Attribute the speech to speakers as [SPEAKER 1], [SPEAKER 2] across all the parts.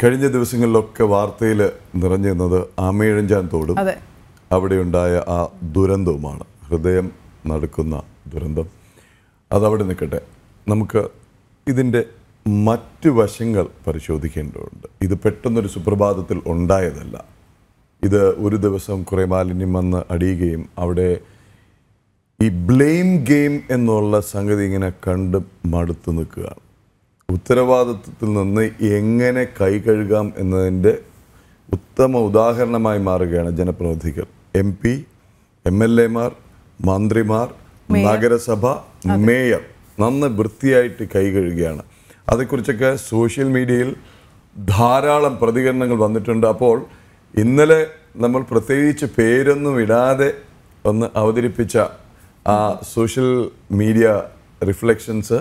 [SPEAKER 1] കഴിഞ്ഞ ദിവസങ്ങളിലൊക്കെ വാർത്തയിൽ നിറഞ്ഞു നിന്നത് ആമയിഴഞ്ചാൻ തോടും അവിടെയുണ്ടായ ആ ദുരന്തവുമാണ്. ഹൃദയം നടുക്കുന്ന ദുരന്തം. അതവിടെ നിൽക്കട്ടെ. നമുക്ക് ഇതിൻ്റെ മറ്റു വശങ്ങൾ പരിശോധിക്കേണ്ടതുണ്ട്. ഇത് പെട്ടെന്നൊരു സുപ്രഭാതത്തിൽ ഉണ്ടായതല്ല. ഇത് ഒരു ദിവസം കുറേ മാലിന്യം വന്ന് അടിയുകയും അവിടെ ഈ ബ്ലെയിം ഗെയിം എന്നുള്ള സംഗതി ഇങ്ങനെ കണ്ട് മടുത്തു നിൽക്കുകയാണ്. ഉത്തരവാദിത്വത്തിൽ നിന്ന് എങ്ങനെ കൈ കഴുകാം എന്നതിൻ്റെ ഉത്തമ ഉദാഹരണമായി മാറുകയാണ് ജനപ്രതിനിധികൾ. MP, MLA മാർ, മന്ത്രിമാർ, നഗരസഭ, മേയർ നന്നായി വൃത്തിയായിട്ട് കൈ കഴുകുകയാണ്. അതേക്കുറിച്ചൊക്കെ സോഷ്യൽ മീഡിയയിൽ ധാരാളം പ്രതികരണങ്ങൾ വന്നിട്ടുണ്ട്. അപ്പോൾ ഇന്നലെ നമ്മൾ പ്രത്യേകിച്ച് പേരൊന്നും ഇടാതെ ഒന്ന് അവതരിപ്പിച്ച ആ സോഷ്യൽ മീഡിയ റിഫ്ലക്ഷൻസ്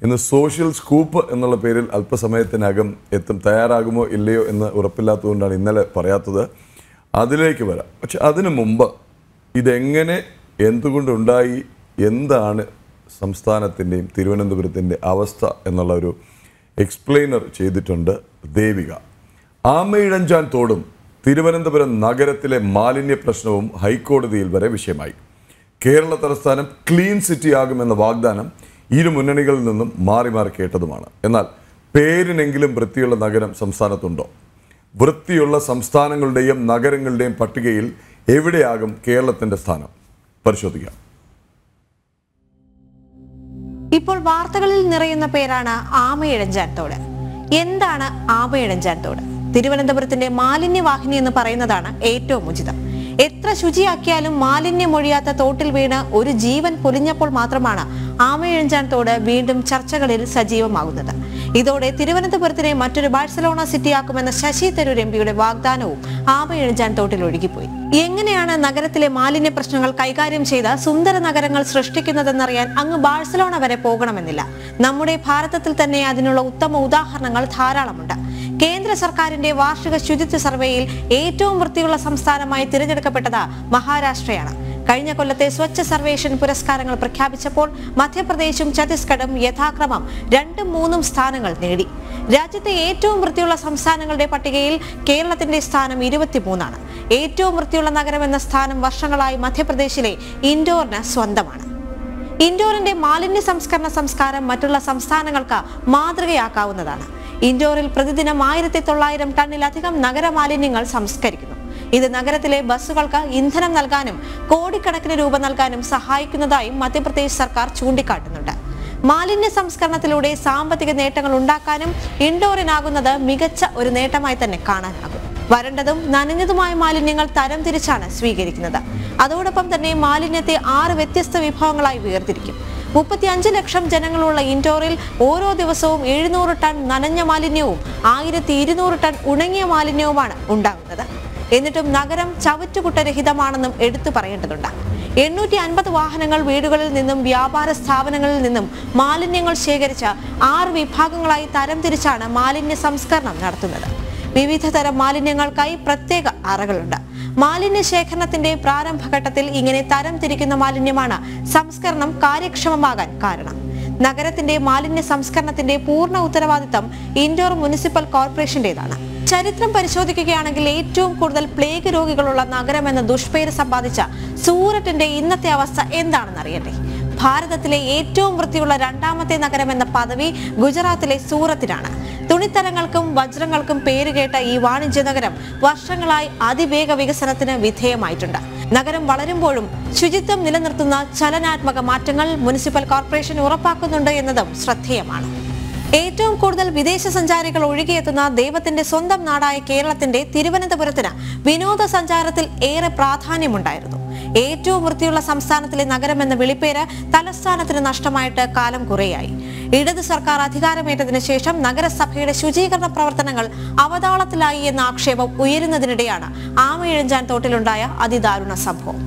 [SPEAKER 1] ഇന്ന് സോഷ്യൽ സ്കൂപ്പ് എന്നുള്ള പേരിൽ അല്പസമയത്തിനകം എത്തും. തയ്യാറാകുമോ ഇല്ലയോ എന്ന് ഉറപ്പില്ലാത്തതുകൊണ്ടാണ് ഇന്നലെ പറയാത്തത്. അതിലേക്ക് വരാം. പക്ഷെ അതിനു മുമ്പ് ഇതെങ്ങനെ, എന്തുകൊണ്ടുണ്ടായി, എന്താണ് സംസ്ഥാനത്തിൻ്റെയും തിരുവനന്തപുരത്തിൻ്റെ അവസ്ഥ എന്നുള്ള ഒരു എക്സ്പ്ലെയിനർ ചെയ്തിട്ടുണ്ട് ദേവിക. ആമയിഴഞ്ചാൻ തോടും തിരുവനന്തപുരം നഗരത്തിലെ മാലിന്യ പ്രശ്നവും ഹൈക്കോടതിയിൽ വരെ വിഷയമായി. കേരള തലസ്ഥാനം ക്ലീൻ സിറ്റി ആകുമെന്ന വാഗ്ദാനം ഇരു മുന്നണികളിൽ നിന്നും മാറി മാറി കേട്ടതുമാണ്. എന്നാൽ പേരിനെങ്കിലും വൃത്തിയുള്ള നഗരം സംസ്ഥാനത്തുണ്ടോ? വൃത്തിയുള്ള സംസ്ഥാനങ്ങളുടെയും നഗരങ്ങളുടെയും പട്ടികയിൽ എവിടെയാകും കേരളത്തിൻ്റെ സ്ഥാനം? പരിശോധിക്കാം.
[SPEAKER 2] ഇപ്പോൾ വാർത്തകളിൽ നിറയുന്ന പേരാണ് ആമയിഴഞ്ചാൻ തോട്. എന്താണ് ആമയിഴഞ്ചാൻ തോട്? തിരുവനന്തപുരത്തിന്റെ മാലിന്യവാഹിനി എന്ന് പറയുന്നതാണ് ഏറ്റവും ഉചിതം. എത്ര ശുചിയാക്കിയാലും മാലിന്യമൊഴിയാത്ത തോട്ടിൽ വീണ് ഒരു ജീവൻ പൊലിഞ്ഞപ്പോൾ മാത്രമാണ് ആമയിഴഞ്ചാൻ തോട് വീണ്ടും ചർച്ചകളിൽ സജീവമാകുന്നത്. ഇതോടെ തിരുവനന്തപുരത്തിനെ മറ്റൊരു ബാഴ്സലോണ സിറ്റിയാക്കുമെന്ന ശശി തരൂർ MPയുടെ വാഗ്ദാനവും ആമയിഴഞ്ചാൻ തോട്ടിൽ ഒഴുകിപ്പോയി. എങ്ങനെയാണ് നഗരത്തിലെ മാലിന്യ പ്രശ്നങ്ങൾ കൈകാര്യം ചെയ്ത് സുന്ദര നഗരങ്ങൾ സൃഷ്ടിക്കുന്നതെന്നറിയാൻ അങ്ങ് ബാഴ്സലോണ വരെ പോകണമെന്നില്ല. നമ്മുടെ ഭാരതത്തിൽ തന്നെ അതിനുള്ള ഉത്തമ ഉദാഹരണങ്ങൾ ധാരാളമുണ്ട്. കേന്ദ്ര സർക്കാരിന്റെ വാർഷിക ശുചിത്വ സർവേയിൽ ഏറ്റവും വൃത്തിയുള്ള സംസ്ഥാനമായി തിരഞ്ഞെടുക്കപ്പെട്ടത് മഹാരാഷ്ട്രയാണ്. കഴിഞ്ഞ കൊല്ലത്തെ സ്വച്ഛ സർവേഷൻ പുരസ്കാരങ്ങൾ പ്രഖ്യാപിച്ചപ്പോൾ മധ്യപ്രദേശും ഛത്തീസ്ഗഡും യഥാക്രമം 2ഉം 3ഉം സ്ഥാനങ്ങൾ നേടി. രാജ്യത്തെ ഏറ്റവും വൃത്തിയുള്ള സംസ്ഥാനങ്ങളുടെ പട്ടികയിൽ കേരളത്തിന്റെ സ്ഥാനം 23ആണ്. ഏറ്റവും വൃത്തിയുള്ള നഗരം എന്ന സ്ഥാനം വർഷങ്ങളായി മധ്യപ്രദേശിലെ ഇൻഡോറിന് സ്വന്തമാണ്. ഇൻഡോറിന്റെ മാലിന്യ സംസ്കരണ സംസ്കാരം മറ്റുള്ള സംസ്ഥാനങ്ങൾക്ക് മാതൃകയാക്കാവുന്നതാണ്. ഇൻഡോറിൽ പ്രതിദിനം 1900 ടണ്ണിലധികം നഗരമാലിന്യങ്ങൾ സംസ്കരിക്കുന്നു. ഇത് നഗരത്തിലെ ബസ്സുകൾക്ക് ഇന്ധനം നൽകാനും കോടിക്കണക്കിന് രൂപ നൽകാനും സഹായിക്കുന്നതായും മധ്യപ്രദേശ് സർക്കാർ ചൂണ്ടിക്കാട്ടുന്നുണ്ട്. മാലിന്യ സംസ്കരണത്തിലൂടെ സാമ്പത്തിക നേട്ടങ്ങൾ ഉണ്ടാക്കാനും ഇൻഡോറിനാകുന്നത് മികച്ച ഒരു നേട്ടമായി തന്നെ കാണാനാകും. വരണ്ടതും നനഞ്ഞതുമായ മാലിന്യങ്ങൾ തരംതിരിച്ചാണ് സ്വീകരിക്കുന്നത്. അതോടൊപ്പം തന്നെ മാലിന്യത്തെ 6 വ്യത്യസ്ത വിഭാഗങ്ങളായി വേർതിരിക്കും. 35 ലക്ഷം ജനങ്ങളുള്ള ഇൻഡോറിൽ ഓരോ ദിവസവും 700 ടൺ നനഞ്ഞ മാലിന്യവും 1200 ടൺ ഉണങ്ങിയ മാലിന്യവുമാണ് ഉണ്ടാകുന്നത്. എന്നിട്ടും നഗരം ചവറ്റുകുട്ടരഹിതമാണെന്നും എടുത്തു പറയേണ്ടതുണ്ട്. 850 വാഹനങ്ങൾ വീടുകളിൽ നിന്നും വ്യാപാര സ്ഥാപനങ്ങളിൽ നിന്നും മാലിന്യങ്ങൾ ശേഖരിച്ച് 6 വിഭാഗങ്ങളായി തരംതിരിച്ചാണ് മാലിന്യ സംസ്കരണം നടത്തുന്നത്. വിവിധ തരം മാലിന്യങ്ങൾക്കായി പ്രത്യേക അറകളുണ്ട്. മാലിന്യ ശേഖരണത്തിന്റെ പ്രാരംഭഘട്ടത്തിൽ ഇങ്ങനെ തരം തിരിക്കുന്ന മാലിന്യമാണ് സംസ്കരണം കാര്യക്ഷമമാകാൻ കാരണം. നഗരത്തിന്റെ മാലിന്യ സംസ്കരണത്തിന്റെ പൂർണ്ണ ഉത്തരവാദിത്തം ഇൻഡോർ മുനിസിപ്പൽ കോർപ്പറേഷന്റേതാണ്. ചരിത്രം പരിശോധിക്കുകയാണെങ്കിൽ ഏറ്റവും കൂടുതൽ പ്ലേഗ് രോഗികളുള്ള നഗരമെന്ന ദുഷ്പേര് സമ്പാദിച്ച സൂററ്റിന്റെ ഇന്നത്തെ അവസ്ഥ എന്താണെന്ന് അറിയട്ടെ. ഭാരതത്തിലെ ഏറ്റവും വൃത്തിയുള്ള 2ാമത്തെ നഗരം എന്ന പദവി ഗുജറാത്തിലെ സൂറത്തിനാണ്. തുണിത്തരങ്ങൾക്കും വജ്രങ്ങൾക്കും പേരുകേട്ട ഈ വാണിജ്യ നഗരം വർഷങ്ങളായി അതിവേഗ വികസനത്തിന് വിധേയമായിട്ടുണ്ട്. നഗരം വളരുമ്പോഴും ശുചിത്വം നിലനിർത്തുന്ന ചലനാത്മക മാറ്റങ്ങൾ മുനിസിപ്പൽ കോർപ്പറേഷൻ ഉറപ്പാക്കുന്നുണ്ട് എന്നതും ശ്രദ്ധേയമാണ്. ഏറ്റവും കൂടുതൽ വിദേശ സഞ്ചാരികൾ ഒഴുകിയെത്തുന്ന ദൈവത്തിന്റെ സ്വന്തം നാടായ കേരളത്തിന്റെ തിരുവനന്തപുരത്തിന് വിനോദസഞ്ചാരത്തിൽ ഏറെ പ്രാധാന്യമുണ്ടായിരുന്നു. ഏറ്റവും വൃത്തിയുള്ള സംസ്ഥാനത്തിലെ നഗരം എന്ന വിളിപ്പേര് തലസ്ഥാനത്തിന് നഷ്ടമായിട്ട് കാലം കുറേയായി. ഇടത് സർക്കാർ അധികാരമേറ്റതിനു ശേഷം നഗരസഭയുടെ ശുചീകരണ പ്രവർത്തനങ്ങൾ അവതാളത്തിലായി എന്ന ആക്ഷേപം ഉയരുന്നതിനിടെയാണ് ആമയിഴഞ്ചാൻ തോട്ടിലുണ്ടായ അതിദാരുണ സംഭവം.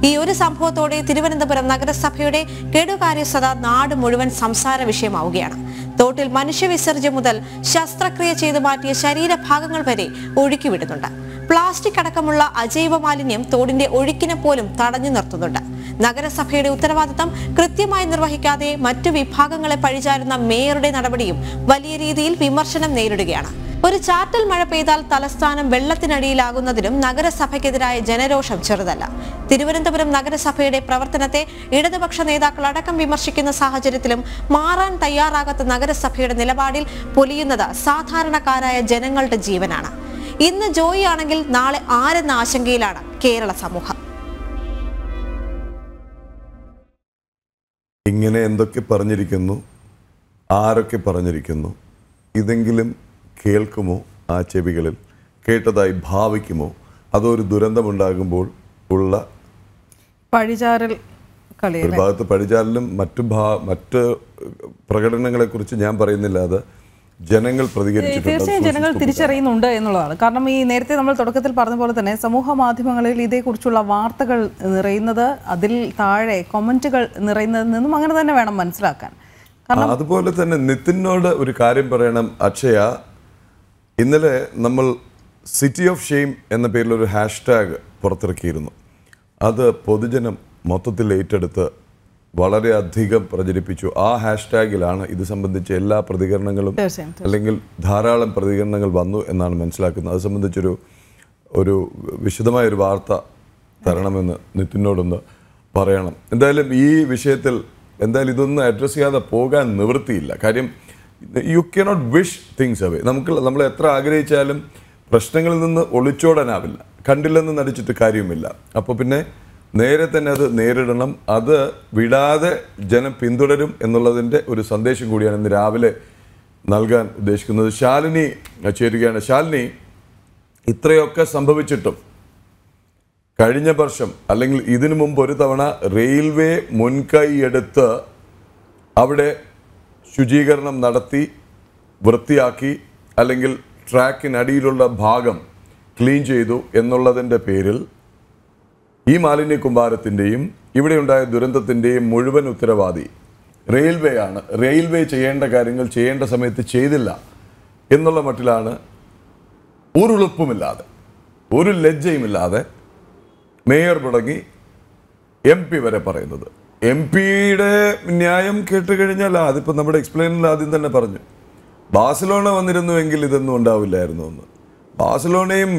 [SPEAKER 2] ഈ ഒരു സംഭവത്തോടെ തിരുവനന്തപുരം നഗരസഭയുടെ കെടുകാര്യസ്ഥത നാട് മുഴുവൻ സംസാര വിഷയമാവുകയാണ്. തോട്ടിൽ മനുഷ്യവിസർജ്യം മുതൽ ശസ്ത്രക്രിയ ചെയ്തു മാറ്റിയ ശരീരഭാഗങ്ങൾ വരെ ഒഴുക്കിവിടുന്നുണ്ട്. പ്ലാസ്റ്റിക് അടക്കമുള്ള അജൈവ മാലിന്യം തോടിന്റെ ഒഴുക്കിനെ പോലും തടഞ്ഞു നിർത്തുന്നുണ്ട്. നഗരസഭയുടെ ഉത്തരവാദിത്തം കൃത്യമായി നിർവഹിക്കാതെ മറ്റു വിഭാഗങ്ങളെ പഴിചാരുന്ന മേയറുടെ നടപടിയും വലിയ രീതിയിൽ വിമർശനം നേരിടുകയാണ്. ഒരു ചാറ്റൽ മഴ പെയ്താൽ തലസ്ഥാനം വെള്ളത്തിനടിയിലാകുന്നതിനും നഗരസഭയ്ക്കെതിരായ ജനരോഷം ചെറുതല്ല. തിരുവനന്തപുരം നഗരസഭയുടെ പ്രവർത്തനത്തെ ഇടതുപക്ഷ നേതാക്കൾ അടക്കം വിമർശിക്കുന്ന സാഹചര്യത്തിലും മാറാൻ തയ്യാറാകാത്ത നഗരസഭയുടെ നിലപാടിൽ പൊലിയുന്നത് സാധാരണക്കാരായ ജനങ്ങളുടെ ജീവനാണ്. ഇന്ന് ജോയി ആണെങ്കിൽ നാളെ ആരെന്ന ആശങ്കയിലാണ് കേരള സമൂഹം.
[SPEAKER 1] ഇങ്ങനെ എന്തൊക്കെ പറഞ്ഞിരിക്കുന്നു, ആരൊക്കെ പറഞ്ഞിരിക്കുന്നു, ഇതെങ്കിലും കേൾക്കുമോ? ആ ചെവികളിൽ കേട്ടതായി ഭാവിക്കുമോ? അതൊരു ദുരന്തമുണ്ടാകുമ്പോൾ ഉള്ള
[SPEAKER 3] പഴിചാരൽ കളി.
[SPEAKER 1] ഒരു ഭാഗത്ത് പഴിചാരലും മറ്റ് പ്രകടനങ്ങളെക്കുറിച്ച് ഞാൻ പറയുന്നില്ല, അത് ജനങ്ങൾ പ്രതികരിച്ചിട്ടുണ്ട്.
[SPEAKER 3] തീർച്ചയായും ജനങ്ങൾ തിരിച്ചറിയുന്നുണ്ട് എന്നുള്ളതാണ്. കാരണം ഈ നേരത്തെ നമ്മൾ തുടക്കത്തിൽ പറഞ്ഞ പോലെ തന്നെ സമൂഹ മാധ്യമങ്ങളിൽ ഇതേക്കുറിച്ചുള്ള വാർത്തകൾ നിറയുന്നത്, അതിൽ താഴെ കമന്റുകൾ നിറയുന്നതിൽ നിന്നും അങ്ങനെ തന്നെ വേണം മനസ്സിലാക്കാൻ.
[SPEAKER 1] അതുപോലെ തന്നെ നിതിനോട് ഒരു കാര്യം പറയണം. അക്ഷയ, ഇന്നലെ നമ്മൾ സിറ്റി ഓഫ് ഷെയിം എന്ന പേരിൽ ഒരു ഹാഷ്ടാഗ് പുറത്തിറക്കിയിരുന്നു. അത് പൊതുജനം മൊത്തത്തിൽ ഏറ്റെടുത്ത് വളരെയധികം പ്രചരിപ്പിച്ചു. ആ ഹാഷ്ടാഗിലാണ് ഇത് സംബന്ധിച്ച എല്ലാ പ്രതികരണങ്ങളും, അല്ലെങ്കിൽ ധാരാളം പ്രതികരണങ്ങൾ വന്നു എന്നാണ് മനസ്സിലാക്കുന്നത്. അത് സംബന്ധിച്ചൊരു വിശദമായൊരു വാർത്ത തരണമെന്ന് നിതിനോടൊന്ന് പറയണം. എന്തായാലും ഈ വിഷയത്തിൽ ഇതൊന്നും അഡ്രസ്സ് ചെയ്യാതെ പോകാൻ നിവൃത്തിയില്ല. കാര്യം you cannot wish things away. നമ്മൾ എത്ര ആഗ്രഹിച്ചാലും പ്രശ്നങ്ങളിൽ നിന്ന് ഒളിച്ചോടാനാവില്ല. കണ്ടില്ലെന്ന് നടിച്ചിട്ട് കാര്യവുമില്ല. അപ്പോൾ പിന്നെ നേരെ തന്നെ അത് നേരിടണം. അത് വിടാതെ ജനം പിന്തുടരും എന്നുള്ളതിൻ്റെ ഒരു സന്ദേശം കൂടിയാണ് ഇന്ന് രാവിലെ നൽകാൻ ഉദ്ദേശിക്കുന്നത്. ശാലിനി ചേരുകയാണ്. ശാലിനി, ഇത്രയൊക്കെ സംഭവിച്ചിട്ടും കഴിഞ്ഞ വർഷം അല്ലെങ്കിൽ ഇതിനു മുമ്പ് ഒരു തവണ റെയിൽവേ മുൻകൈയെടുത്ത് അവിടെ ശുചീകരണം നടത്തി വൃത്തിയാക്കി, അല്ലെങ്കിൽ ട്രാക്കിനടിയിലുള്ള ഭാഗം ക്ലീൻ ചെയ്തു എന്നുള്ളതിൻ്റെ പേരിൽ ഈ മാലിന്യ കുമ്പാരത്തിൻ്റെയും ഇവിടെ ഉണ്ടായ ദുരന്തത്തിൻ്റെയും മുഴുവൻ ഉത്തരവാദി റെയിൽവേ ആണ്. റെയിൽവേ ചെയ്യേണ്ട കാര്യങ്ങൾ ചെയ്യേണ്ട സമയത്ത് ചെയ്തില്ല എന്നുള്ള മട്ടിലാണ് ഒരു ഉളുപ്പുമില്ലാതെ, ഒരു ലജ്ജയുമില്ലാതെ മേയർ തുടങ്ങി MP വരെ പറയുന്നത്. MP-യുടെ ന്യായം കേട്ട് കഴിഞ്ഞാൽ അതിപ്പോൾ നമ്മുടെ എക്സ്പ്ലെയിനിൽ ആദ്യം തന്നെ പറഞ്ഞു, ബാഴ്സലോണ വന്നിരുന്നുവെങ്കിൽ ഇതൊന്നും ഉണ്ടാവില്ലായിരുന്നു എന്ന്. ബാഴ്സലോണയും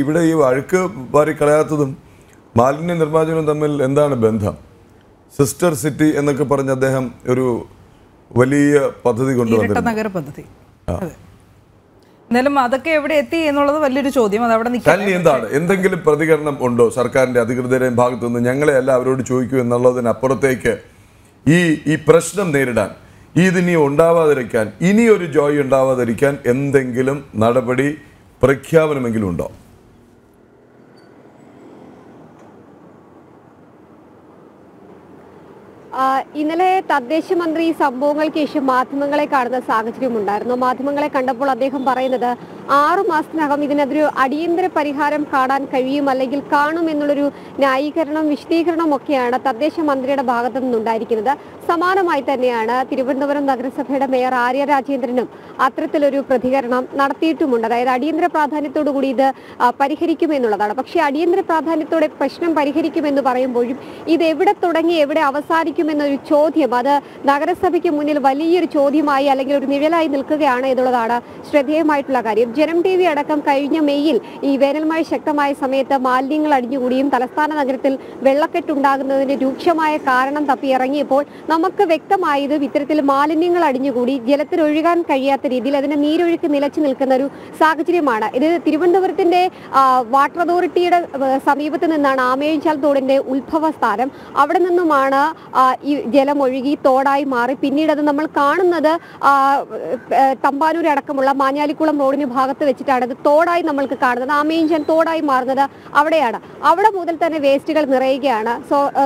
[SPEAKER 1] ഇവിടെ ഈ അഴുക്ക് വാരി കളയാത്തതും മാലിന്യ നിർമ്മാർജ്ജനവും തമ്മിൽ എന്താണ് ബന്ധം? സിസ്റ്റർ സിറ്റി എന്നൊക്കെ പറഞ്ഞ് അദ്ദേഹം ഒരു വലിയ പദ്ധതി കൊണ്ടുവന്നു,
[SPEAKER 3] നഗര പദ്ധതി. എന്നാലും അതൊക്കെ എവിടെ എത്തി എന്നുള്ളത് വലിയൊരു ചോദ്യം. അത് അവിടെ
[SPEAKER 1] എന്താണ്, എന്തെങ്കിലും പ്രതികരണം ഉണ്ടോ സർക്കാരിന്റെ അധികൃതരുടെയും ഭാഗത്തു നിന്ന്? ഞങ്ങളെ അല്ല അവരോട് ചോദിക്കൂ എന്നുള്ളതിനപ്പുറത്തേക്ക് ഈ പ്രശ്നം നേരിടാൻ, ഇതിനി ഉണ്ടാവാതിരിക്കാൻ, ഇനിയൊരു ജോയ് ഉണ്ടാവാതിരിക്കാൻ എന്തെങ്കിലും നടപടി പ്രഖ്യാപനമെങ്കിലും ഉണ്ടോ?
[SPEAKER 4] ഇന്നലെ തദ്ദേശ മന്ത്രി സംഭവങ്ങൾക്ക് ശേഷം മാധ്യമങ്ങളെ കാണുന്ന സാഹചര്യമുണ്ടായിരുന്നു. മാധ്യമങ്ങളെ കണ്ടപ്പോൾ അദ്ദേഹം പറയുന്നത് 6 മാസത്തിനകം ഇതിനൊരു അടിയന്തര പരിഹാരം കാണാൻ കഴിയും, അല്ലെങ്കിൽ കാണും എന്നുള്ളൊരു ന്യായീകരണം, വിശദീകരണം ഒക്കെയാണ് തദ്ദേശ മന്ത്രിയുടെ ഭാഗത്തു നിന്നുണ്ടായിരിക്കുന്നത്. സമാനമായി തന്നെയാണ് തിരുവനന്തപുരം നഗരസഭയുടെ മേയർ ആര്യ രാജേന്ദ്രനും അത്തരത്തിലൊരു പ്രതികരണം നടത്തിയിട്ടുമുണ്ട്. അതായത് അടിയന്തര പ്രാധാന്യത്തോടു കൂടി ഇത് പരിഹരിക്കുമെന്നുള്ളതാണ്. പക്ഷേ അടിയന്തര പ്രാധാന്യത്തോടെ പ്രശ്നം പരിഹരിക്കുമെന്ന് പറയുമ്പോഴും ഇത് എവിടെ തുടങ്ങി എവിടെ അവസാനിക്കുമെന്നൊരു ചോദ്യം, അത് നഗരസഭയ്ക്ക് മുന്നിൽ വലിയൊരു ചോദ്യമായി അല്ലെങ്കിൽ ഒരു നിഴലായി നിൽക്കുകയാണ് എന്നുള്ളതാണ് ശ്രദ്ധേയമായിട്ടുള്ള കാര്യം. ജനം TV അടക്കം കഴിഞ്ഞ മെയ്യിൽ ഈ വേനൽമഴ ശക്തമായ സമയത്ത് മാലിന്യങ്ങൾ അടിഞ്ഞുകൂടിയും തലസ്ഥാന നഗരത്തിൽ വെള്ളക്കെട്ടുണ്ടാകുന്നതിന്റെ രൂക്ഷമായ കാരണം തപ്പി ഇറങ്ങിയപ്പോൾ നമുക്ക് വ്യക്തമായത് ഇത്തരത്തിൽ മാലിന്യങ്ങൾ അടിഞ്ഞുകൂടി ജലത്തിൽ ഒഴുകാൻ കഴിയാത്ത രീതിയിൽ അതിന്റെ നീരൊഴുക്ക് നിലച്ചു നിൽക്കുന്ന ഒരു സാഹചര്യമാണ്. ഇത് തിരുവനന്തപുരത്തിന്റെ വാട്ടർ അതോറിറ്റിയുടെ സമീപത്ത് നിന്നാണ് ആമേഴഞ്ചാൽ തോടിന്റെ ഉത്ഭവ സ്ഥാനം. അവിടെ നിന്നുമാണ് ഈ ജലം ഒഴുകി തോടായി മാറി പിന്നീട് അത് നമ്മൾ കാണുന്നത് തമ്പാനൂർ അടക്കമുള്ള മാഞ്ഞാലിക്കുളം റോഡിന് ഭാഗത്ത് വെച്ചിട്ടാണ് ഇത് തോടായി നമ്മൾക്ക് കാണുന്നത്. ആമേഞ്ചാൻ തോടായി മാറുന്നത് അവിടെയാണ്. അവിടെ മുതൽ തന്നെ വേസ്റ്റുകൾ നിറയുകയാണ്.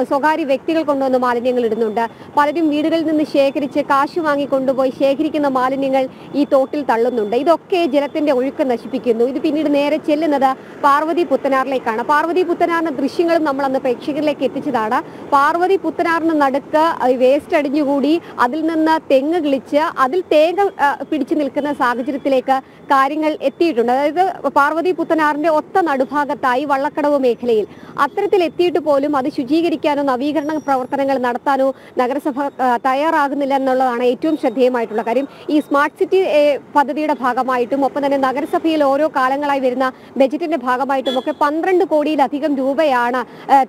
[SPEAKER 4] സ്വകാര്യ വ്യക്തികൾ കൊണ്ടുവന്ന് മാലിന്യങ്ങൾ ഇടുന്നുണ്ട്. പലരും വീടുകളിൽ നിന്ന് ശേഖരിച്ച് കാശ് വാങ്ങി കൊണ്ടുപോയി ശേഖരിക്കുന്ന മാലിന്യങ്ങൾ ഈ തോട്ടിൽ തള്ളുന്നുണ്ട്. ഇതൊക്കെ ജലത്തിന്റെ ഒഴുക്ക് നശിപ്പിക്കുന്നു. ഇത് പിന്നീട് നേരെ ചെല്ലുന്നത് പാർവതി പുത്തനാറിലേക്കാണ്. പാർവതി പുത്തനാറിന്റെ ദൃശ്യങ്ങളും നമ്മൾ അന്ന് പ്രേക്ഷകരിലേക്ക് എത്തിച്ചതാണ്. പാർവതി പുത്തനാറിന് നടുക്ക് വേസ്റ്റ് അടിഞ്ഞുകൂടി അതിൽ നിന്ന് തെങ്ങ് കിളിച്ച് അതിൽ തേങ്ങ പിടിച്ചു നിൽക്കുന്ന സാഹചര്യത്തിലേക്ക് കാര്യങ്ങൾ വാഹനങ്ങൾ എത്തിയിട്ടുണ്ട്. അതായത് പാർവതി പുത്തനാറിന്റെ ഒത്ത നടുഭാഗത്തായി വള്ളക്കടവ് മേഖലയിൽ അത്തരത്തിൽ എത്തിയിട്ട് പോലും അത് ശുചീകരിക്കാനോ നവീകരണ പ്രവർത്തനങ്ങൾ നടത്താനോ നഗരസഭ തയ്യാറാകുന്നില്ല എന്നുള്ളതാണ് ഏറ്റവും ശ്രദ്ധേയമായിട്ടുള്ള കാര്യം. ഈ സ്മാർട്ട് സിറ്റി പദ്ധതിയുടെ ഭാഗമായിട്ടും ഒപ്പം തന്നെ നഗരസഭയിൽ ഓരോ കാലങ്ങളായി വരുന്ന ബജറ്റിന്റെ ഭാഗമായിട്ടും ഒക്കെ 12 കോടിയിലധികം രൂപയാണ്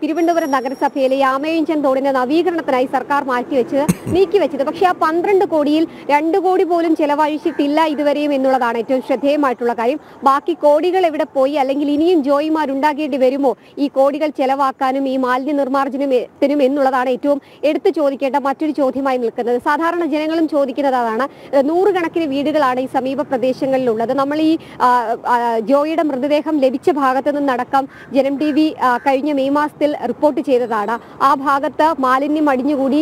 [SPEAKER 4] തിരുവനന്തപുരം നഗരസഭയിലെ ആമയിഴഞ്ചൻ തോടിന്റെ നവീകരണത്തിനായി സർക്കാർ നീക്കിവെച്ചത്. പക്ഷേ ആ 12 കോടിയിൽ 2 കോടി പോലും ചെലവഴിച്ചിട്ടില്ല ഇതുവരെയും എന്നുള്ളതാണ് ഏറ്റവും ശ്രദ്ധേയമായിട്ടുള്ള കാര്യം. ബാക്കി കോടികൾ എവിടെ പോയി, അല്ലെങ്കിൽ ഇനിയും ജോയിമാരുണ്ടാകേണ്ടി വരുമോ ഈ കോടികൾ ചെലവാക്കാനും ഈ മാലിന്യ നിർമ്മാർജ്ജനത്തിനും എന്നുള്ളതാണ് ഏറ്റവും എടുത്തു ചോദിക്കേണ്ട മറ്റൊരു ചോദ്യമായി നിൽക്കുന്നത്. സാധാരണ ജനങ്ങളും ചോദിക്കുന്നത് അതാണ്. 100 കണക്കിന് വീടുകളാണ് ഈ സമീപ പ്രദേശങ്ങളിലുള്ളത്. നമ്മൾ ഈ ജോയിയുടെ മൃതദേഹം ലഭിച്ച ഭാഗത്ത് നിന്നടക്കം ജനം TV കഴിഞ്ഞ മെയ് മാസത്തിൽ റിപ്പോർട്ട് ചെയ്തതാണ്. ആ ഭാഗത്ത് മാലിന്യം അടിഞ്ഞുകൂടി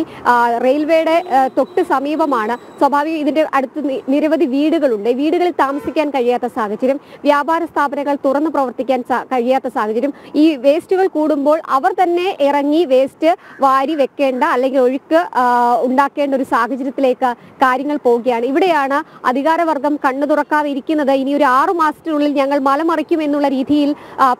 [SPEAKER 4] റെയിൽവേയുടെ തൊട്ട് സമീപമാണ്. സ്വാഭാവികം ഇതിന്റെ അടുത്ത് നിരവധി വീടുകളുണ്ട്. വീടുകളിൽ താമസിക്കാൻ കഴിയാത്ത സാഹചര്യം, വ്യാപാര സ്ഥാപനങ്ങൾ തുറന്നു പ്രവർത്തിക്കാൻ കഴിയാത്ത സാഹചര്യം. ഈ വേസ്റ്റുകൾ കൂടുമ്പോൾ അവർ തന്നെ ഇറങ്ങി വേസ്റ്റ് വാരി വെക്കേണ്ട അല്ലെങ്കിൽ ഒഴുക്ക് ഉണ്ടാക്കേണ്ട ഒരു സാഹചര്യത്തിലേക്ക് കാര്യങ്ങൾ പോവുകയാണ്. ഇവിടെയാണ് അധികാരവർഗം കണ്ണു തുറക്കാതെ ഇരിക്കുന്നത്. ഇനി ഒരു 6 മാസത്തിനുള്ളിൽ ഞങ്ങൾ മലമറിക്കും എന്നുള്ള രീതിയിൽ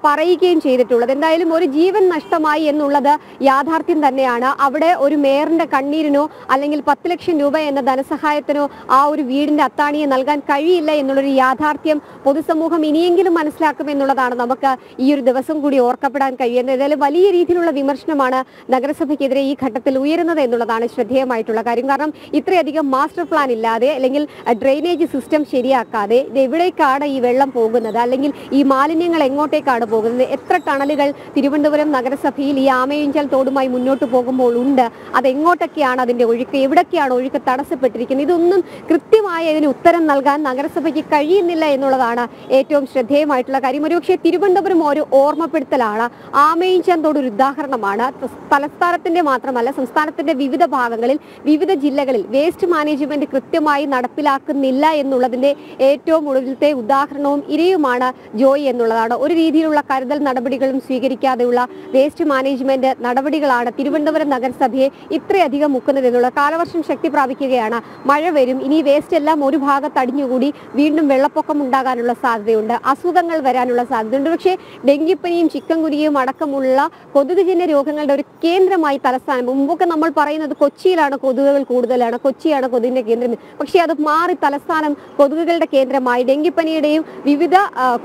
[SPEAKER 4] പറയുകയും ചെയ്തിട്ടുള്ളത്. എന്തായാലും ഒരു ജീവൻ നഷ്ടമായി എന്നുള്ളത് യാഥാർത്ഥ്യം തന്നെയാണ്. അവിടെ ഒരു മേയറിന്റെ കണ്ണീരിനോ അല്ലെങ്കിൽ 10 ലക്ഷം രൂപ എന്ന ധനസഹായത്തിനോ ആ ഒരു വീടിന്റെ അത്താണിയെ നൽകാൻ കഴിയില്ല എന്നുള്ളൊരു യാഥാർത്ഥ്യം പൊതുസമൂഹം ഇനിയെങ്കിലും മനസ്സിലാക്കും എന്നുള്ളതാണ് നമുക്ക് ഈ ഒരു ദിവസം കൂടി ഓർക്കപ്പെടാൻ കഴിയുന്നത്. ഏതായാലും വലിയ രീതിയിലുള്ള വിമർശനമാണ് നഗരസഭയ്ക്കെതിരെ ഈ ഘട്ടത്തിൽ ഉയരുന്നത് എന്നുള്ളതാണ് ശ്രദ്ധേയമായിട്ടുള്ള കാര്യം. കാരണം ഇത്രയധികം മാസ്റ്റർ പ്ലാൻ ഇല്ലാതെ അല്ലെങ്കിൽ ഡ്രെയിനേജ് സിസ്റ്റം ശരിയാക്കാതെ എവിടേക്കാണ് ഈ വെള്ളം പോകുന്നത്, അല്ലെങ്കിൽ ഈ മാലിന്യങ്ങൾ എങ്ങോട്ടേക്കാണ് പോകുന്നത്, എത്ര ടണലുകൾ തിരുവനന്തപുരം നഗരസഭയിൽ ഈ ആമയിഴഞ്ചൽ തോടുമായി മുന്നോട്ട് പോകുമ്പോൾ ഉണ്ട്, അതെങ്ങോട്ടൊക്കെയാണ് അതിന്റെ ഒഴുക്ക്, എവിടൊക്കെയാണ് ഒഴുക്ക് തടസ്സപ്പെട്ടിരിക്കുന്നത്, ഇതൊന്നും കൃത്യമായ ഇതിന് ഉത്തരം നൽകാൻ നഗരസഭയ്ക്ക് കഴിയുന്നില്ല എന്നുള്ളതാണ് ഏറ്റവും ശ്രദ്ധേയമായിട്ടുള്ള കാര്യം. ഒരുപക്ഷെ തിരുവനന്തപുരം ഒരു ഓർമ്മപ്പെടുത്തലാണ്. ആമയിഴഞ്ചൽ തോട് ഒരു ഉദാഹരണമാണ്. തലസ്ഥാനത്തിന്റെ മാത്രമല്ല, സംസ്ഥാനത്തിന്റെ വിവിധ ഭാഗങ്ങളിൽ വിവിധ ജില്ലകളിൽ വേസ്റ്റ് മാനേജ്മെന്റ് കൃത്യമായി നടപ്പിലാക്കുന്നില്ല എന്നുള്ളതിന്റെ ഏറ്റവും ഒടുവിലത്തെ ഉദാഹരണവും ഇരയുമാണ് ജോയി എന്നുള്ളതാണ്. ഒരു രീതിയിലുള്ള കരുതൽ നടപടികളും സ്വീകരിക്കാതെയുള്ള വേസ്റ്റ് മാനേജ്മെന്റ് നടപടികളാണ് തിരുവനന്തപുരം നഗരസഭയെ ഇത്രയധികം മുക്കുന്നത് എന്നുള്ളത്. കാലവർഷം ശക്തി പ്രാപിക്കുകയാണ്, മഴ വരും. ഇനി വേസ്റ്റ് എല്ലാം ഒരു ഭാഗത്ത് അടിഞ്ഞുകൂടി വീണ്ടും വെള്ളപ്പൊക്കം ഉണ്ടാകാനുള്ള സാധ്യതയുണ്ട്, അസുഖങ്ങൾ വരാനുള്ള സാധ്യതയുണ്ട്. പക്ഷേ ഡെങ്കിപ്പനിയും ചിക്കൻ ഗുനിയയും അടക്കമുള്ള കൊതുകുജന്യ രോഗങ്ങളുടെ ഒരു കേന്ദ്രമായി തലസ്ഥാനം, മുമ്പൊക്കെ നമ്മൾ പറയുന്നത് കൊച്ചിയിലാണ് കൊതുകുകൾ കൂടുതലാണ്, കൊച്ചിയാണ് കൊതുകിന്റെ കേന്ദ്രം. പക്ഷേ അത് മാറി തലസ്ഥാനം കൊതുകുകളുടെ കേന്ദ്രമായി, ഡെങ്കിപ്പനിയുടെയും വിവിധ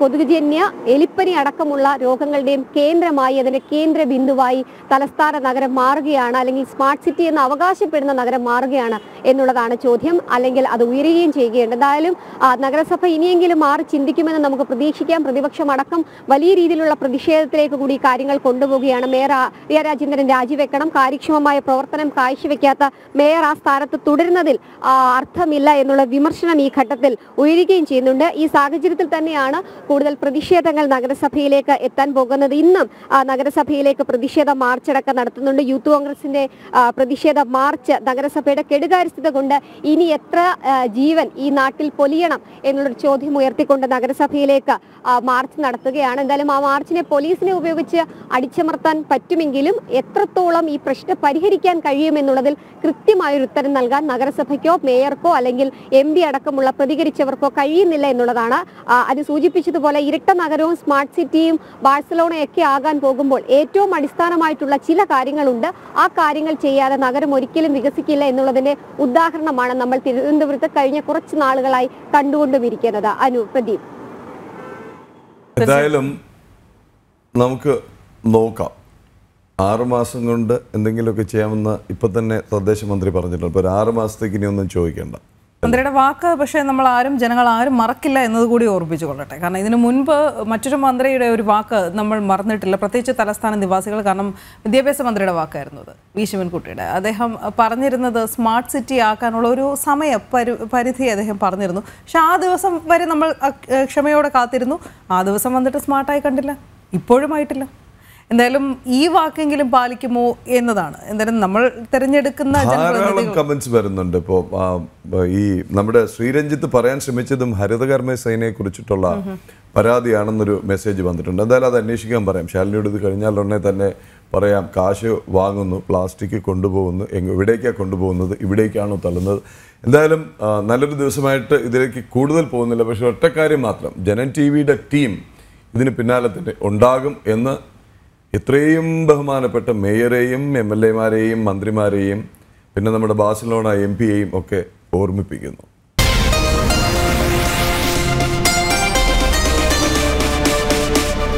[SPEAKER 4] കൊതുകുജന്യ എലിപ്പനി അടക്കമുള്ള രോഗങ്ങളുടെയും കേന്ദ്രമായി, അതിന്റെ കേന്ദ്ര ബിന്ദുവായി തലസ്ഥാന നഗരം മാറുകയാണ്, അല്ലെങ്കിൽ സ്മാർട്ട് സിറ്റി എന്ന് അവകാശപ്പെടുന്ന നഗരം മാറുകയാണ് എന്നുള്ളതാണ് ചോദ്യം. അല്ലെങ്കിൽ അത് ഉയരുകയും ചെയ്യുകയുണ്ട്. എന്തായാലും നഗരസഭ ഇനിയെങ്കിലും മാറി ചിന്തിക്കുമെന്ന് നമുക്ക് പ്രതീക്ഷിക്കാം. പ്രതിപക്ഷം അടക്കം വലിയ രീതിയിലുള്ള പ്രതിഷേധത്തിലേക്ക് കൂടി കാര്യങ്ങൾ കൊണ്ടുപോവുകയാണ്. മേയർ റിയ രാജേന്ദ്രൻ രാജിവെക്കണം, കാര്യക്ഷമമായ പ്രവർത്തനം കാഴ്ചവെക്കാത്ത മേയർ ആ സ്ഥാനത്ത് തുടരുന്നതിൽ അർത്ഥമില്ല എന്നുള്ള വിമർശനം ഈ ഘട്ടത്തിൽ ഉയരുകയും ചെയ്യുന്നുണ്ട്. ഈ സാഹചര്യത്തിൽ തന്നെയാണ് കൂടുതൽ പ്രതിഷേധങ്ങൾ നഗരസഭയിലേക്ക് എത്താൻ പോകുന്നത്. ഇന്നും നഗരസഭയിലേക്ക് പ്രതിഷേധ മാർച്ചടക്കം നടത്തുന്നുണ്ട്. യൂത്ത് കോൺഗ്രസിന്റെ പ്രതിഷേധ മാർച്ച് നഗരസഭയുടെ കെടുകാര്യസ്ഥത കൊണ്ട് ഇനി എത്ര ജീവൻ ഈ നാട്ടിൽ പൊലിയണം എന്നുള്ളൊരു ചോദ്യം ഉയർത്തിക്കൊണ്ട് നഗരസഭയിലേക്ക് മാർച്ച് നടത്തുകയാണ്. എന്തായാലും ആ മാർച്ചിനെ പോലീസിനെ ഉപയോഗിച്ച് അടിച്ചമർത്താൻ പറ്റുമെങ്കിലും എത്രത്തോളം ഈ പ്രശ്നം പരിഹരിക്കാൻ കഴിയുമെന്നുള്ളതിൽ കൃത്യമായൊരു ഉത്തരം നൽകാൻ നഗരസഭയ്ക്കോ മേയർക്കോ അല്ലെങ്കിൽ MP അടക്കമുള്ള പ്രതികരിച്ചവർക്കോ കഴിയുന്നില്ല എന്നുള്ളതാണ്. അത് സൂചിപ്പിച്ചതുപോലെ ഇരട്ട നഗരവും സ്മാർട്ട് സിറ്റിയും ബാഴ്സലോണയൊക്കെ ആകാൻ പോകുമ്പോൾ ഏറ്റവും അടിസ്ഥാനമായിട്ടുള്ള ചില കാര്യങ്ങളുണ്ട്. ആ കാര്യങ്ങൾ ചെയ്യാതെ നഗരം ഒരിക്കലും വികസിക്കില്ല എന്നുള്ളതിന്റെ ഉദാഹരണമാണ് നമ്മൾ തിരുവനന്തപുരത്ത് കഴിഞ്ഞ കുറച്ച് നാളുകളായി കണ്ടുകൊണ്ടുമിരിക്കുന്നത്. പ്രദീപ്,
[SPEAKER 1] എന്തായാലും നമുക്ക് നോക്കാം. 6 മാസം കൊണ്ട് എന്തെങ്കിലുമൊക്കെ ചെയ്യാമെന്ന് ഇപ്പൊ തന്നെ തദ്ദേശ മന്ത്രി പറഞ്ഞിട്ടുണ്ട്. ഇപ്പോൾ 6 മാസത്തേക്ക് ഇനി ഒന്നും ചോദിക്കേണ്ട.
[SPEAKER 3] മന്ത്രിയുടെ വാക്ക് പക്ഷേ ജനങ്ങൾ ആരും മറക്കില്ല എന്നതുകൂടി ഓർമ്മിച്ചു കൊള്ളട്ടെ. കാരണം ഇതിനു മുൻപ് മറ്റൊരു മന്ത്രിയുടെ ഒരു വാക്ക് നമ്മൾ മറന്നിട്ടില്ല, പ്രത്യേകിച്ച് തലസ്ഥാന നിവാസികൾ. കാരണം വിദ്യാഭ്യാസ മന്ത്രിയുടെ വാക്കായിരുന്നു അത്, വി ശിവൻകുട്ടിയുടെ. അദ്ദേഹം പറഞ്ഞിരുന്നത് സ്മാർട്ട് സിറ്റി ആക്കാനുള്ള ഒരു സമയ പരിധി അദ്ദേഹം പറഞ്ഞിരുന്നു. പക്ഷെ ആ ദിവസം വരെ നമ്മൾ ക്ഷമയോടെ കാത്തിരുന്നു. ആ ദിവസം വന്നിട്ട് സ്മാർട്ടായി കണ്ടില്ല, ഇപ്പോഴും ആയിട്ടില്ല. എന്തായാലും ഈ വാക്കെങ്കിലും പാലിക്കുമോ എന്നതാണ്. എന്തായാലും നമ്മൾ തിരഞ്ഞെടുക്കുന്ന
[SPEAKER 1] ധാരാളം കമന്റ്സ് വരുന്നുണ്ട്. ഇപ്പോൾ ഈ നമ്മുടെ ശ്രീരഞ്ജിത്ത് പറയാൻ ശ്രമിച്ചതും ഹരിതകർമ്മ സേനയെ കുറിച്ചിട്ടുള്ള പരാതിയാണെന്നൊരു മെസ്സേജ് വന്നിട്ടുണ്ട്. എന്തായാലും അത് അന്വേഷിക്കാൻ പറയാം. ശാലിനിയോട് ഇത് കഴിഞ്ഞാൽ ഉടനെ തന്നെ പറയാം. കാശ് വാങ്ങുന്നു, പ്ലാസ്റ്റിക് കൊണ്ടുപോകുന്നു, എവിടേക്കാണ് കൊണ്ടുപോകുന്നത്, ഇവിടേക്കാണോ തള്ളുന്നത്. എന്തായാലും നല്ലൊരു ദിവസമായിട്ട് ഇതിലേക്ക് കൂടുതൽ പോകുന്നില്ല. പക്ഷേ ഒറ്റക്കാര്യം മാത്രം, ജനൻ ടി വിയുടെ ടീം ഇതിന് പിന്നാലെ തന്നെ ഉണ്ടാകും എന്ന് എത്രയും ബഹുമാനപ്പെട്ട മേയറെയും MLA മാരെയും മന്ത്രിമാരെയും പിന്നെ നമ്മുടെ ബാഴ്സലോണ MP യെയും ഒക്കെ ഓർമ്മിപ്പിക്കുന്നു.